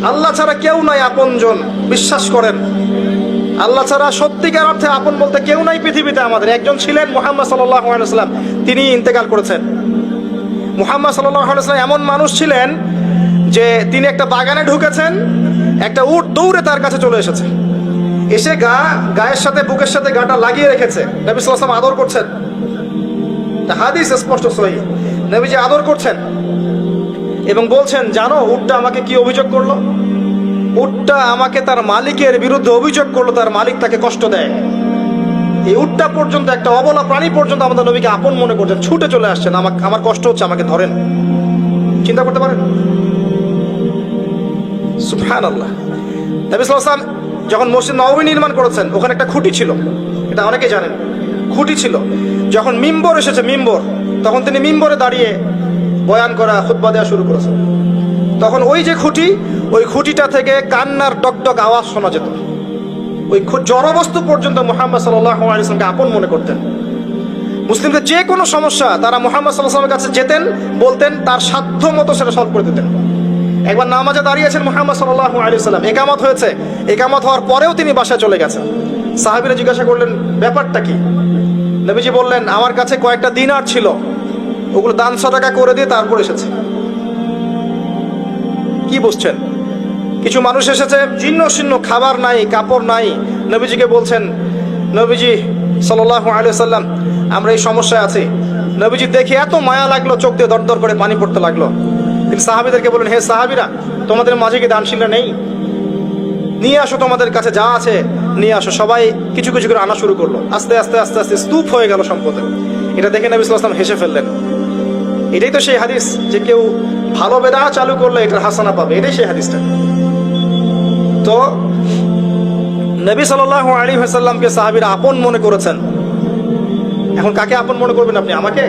আল্লাহ ছাড়া কেউ নাই আপনজন, বিশ্বাস করেন। আল্লাহ ছাড়া সত্যিকার অর্থে আপন বলতে কেউ নাই পৃথিবীতে। আমাদের একজন ছিলেন মুহাম্মদ সাল্লাল্লাহু আলাইহি ওয়াসাল্লাম, তিনি ইন্তেকাল করেছেন। মুহাম্মদ সাল্লাল্লাহু আলাইহি ওয়াসাল্লাম এমন মানুষ ছিলেন যে তিনি একটা বাগানে ঢুকেছেন, একটা উট দৌড়ে তার কাছে চলে এসেছে, এসে গায়ের সাথে বুকের সাথে গাটা লাগিয়ে রেখেছে। নবী সাল্লাল্লাহু আলাইহি ওয়াসাল্লাম আদর করছেন, হাদিস স্পষ্ট সহিহ, নবীজি আদর করছেন এবং বলছেন, জানো উটটা আমাকে কি অভিযোগ করলো? উটটা আমাকে তার মালিকের বিরুদ্ধে অভিযোগ করলো, তার মালিক তাকে কষ্ট দেয়। এই উটটা পর্যন্ত, একটা অবলা প্রাণী পর্যন্ত আমাদের নবীকে আপন মনে করছেন, ছুটে চলে আসছেন, আমার কষ্ট হচ্ছে, আমাকে ধরেন। চিন্তা করতে পারেন? সুবহানাল্লাহ। নবী সাল্লাল্লাহু আলাইহি ওয়াসাল্লাম যখন মসজিদ নববী নির্মাণ করেছেন, ওখানে একটা খুঁটি ছিল, এটা অনেকে জানেন, খুঁটি ছিল। যখন মিম্বর এসেছে, মিম্বর, তখন তিনি মিম্বরে দাঁড়িয়ে বয়ান করা, খুতবা দেওয়া শুরু করেছেন। তখন ওই যে খুঁটি, ওই খুঁটিটা থেকে কান্নার টকটক আওয়াজ শোনা যেত। ওই জড়বস্তু পর্যন্ত মুহাম্মদ সাল্লাল্লাহু আলাইহি ওয়াসাল্লামকে আপন মনে করতেন। মুসলিমদের যে কোনো সমস্যা তারা মুহাম্মদ সাল্লাল্লাহু আলাইহি ওয়াসাল্লামের কাছে যেতেন, বলতেন, তার সাধ্য মতো সেটা সলভ করে দিতেন। একবার নামাজে দাঁড়িয়েছেন মুহাম্মদ সাল্লাল্লাহু আলাইহি ওয়াসাল্লাম, একামত হয়েছে, একামত হওয়ার পরেও তিনি বাসায় চলে গেছেন। সাহাবীরা জিজ্ঞাসা করলেন, ব্যাপারটা কি? নবীজি বললেন, আমার কাছে কয়েকটা দিনার ছিল, ওগুলো দান সাদাকা করে দিয়ে তারপর এসেছে। কি বুঝছেন? কিছু মানুষ এসেছে, জীর্ণ শীর্ণ, খাবার নাই, কাপড় নাই, নবীজিকে বলছেন, নবীজি সাল্লাল্লাহু আলাইহি ওয়াসাল্লাম, আমরা এই সমস্যায় আছি। নবীজি দেখে এত মায়া লাগলো, চোখ দিয়ে দরদর করে পানি পড়তে লাগলো। তিনি সাহাবীদেরকে বললেন, হে সাহাবীরা, তোমাদের মাঝে কি দানশীলরা নেই? নিয়ে আসো, তোমাদের কাছে যা আছে নিয়ে আসো। সবাই কিছু কিছু করে আনা শুরু করলো। আস্তে আস্তে আস্তে আস্তে স্তূপ হয়ে গেল সম্পদের। এটা দেখে নবী সাল্লাল্লাহু আলাইহি ওয়াসাল্লাম হেসে ফেললেন। এটাই তো সেই হাদিস যে কেউ ভালো বেদা চালু করলে এটার হাসানা পাবে, এটাই সেই হাদিসটা। তো নবী সাল্লাল্লাহু আলাইহি ওয়াসাল্লামকে সাহাবীরা আপন মনে করেছেন। এখন কাকে আপন মনে করবেন আপনি? আমাকে?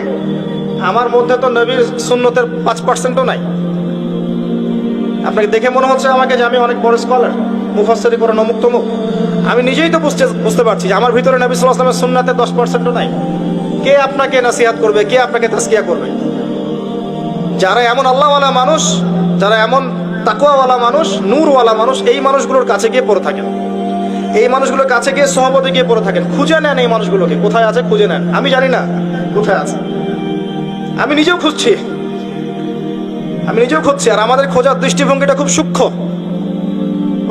আমার মধ্যে তো নবীর সুন্নতের 5%ও নাই। আপনাকে দেখে মনে হচ্ছে আমাকে যে আমি অনেক বড় স্কলার, মুফাসসির কোরআন অমুক তমুক। আমি নিজেই তো বুঝতে পারছি যে আমার ভিতরে নবী সাল্লাল্লাহু আলাইহি ওয়াসাল্লামের সুন্নাতের 10%ও নাই। কে আপনাকে নসিহত করবে? কে আপনাকে তাসকিয়া করবে? যারা এমন আল্লাহওয়ালা মানুষ, যারা এমন তাকওয়াওয়ালা মানুষ, নূরওয়ালা মানুষ, এই মানুষগুলোর কাছে গিয়ে পড়ে থাকেন, এই মানুষগুলোর কাছে গিয়ে সহবতে গিয়ে পড়ে থাকেন, খুঁজে নেন এই মানুষগুলোকে, কোথায় আছে খুঁজে নেন। আমি জানি না কোথায় আছে, আমি নিজেও খুঁজছি, আর আমাদের খোঁজার দৃষ্টিভঙ্গিটা খুব সূক্ষ্ম।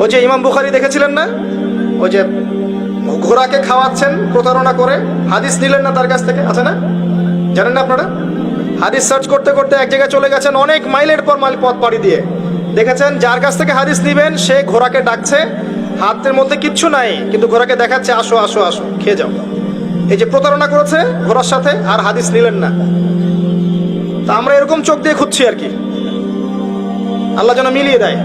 ওই যে ইমাম বুখারী দেখেছিলেন না, ওই যে ঘোড়াকে খাওয়াচ্ছেন প্রতারণা করে, হাদিস নিলেন না তার কাছ থেকে, আছে না? জানেন না আপনারা? হাদিস সার্চ করতে করতে এক জায়গায় চলে গেছেন, অনেক মাইলের পর মাইল পথ পাড়ি দিয়ে দেখেছেন যার কাছ থেকে হাদিস নিবেন সে ঘোড়াকে ডাকছে, হাতের মধ্যে কিচ্ছু নাই, কিন্তু ঘোড়াকে দেখাচ্ছে, আসো আসো আসো, খেয়ে যাও। এই যে প্রতারণা করেছে ঘোড়ার সাথে, আর হাদিস নিলেন না। তা আমরা এরকম চোখ দিয়ে খুঁজছি আর কি, আল্লাহ যেন মিলিয়ে দেয়।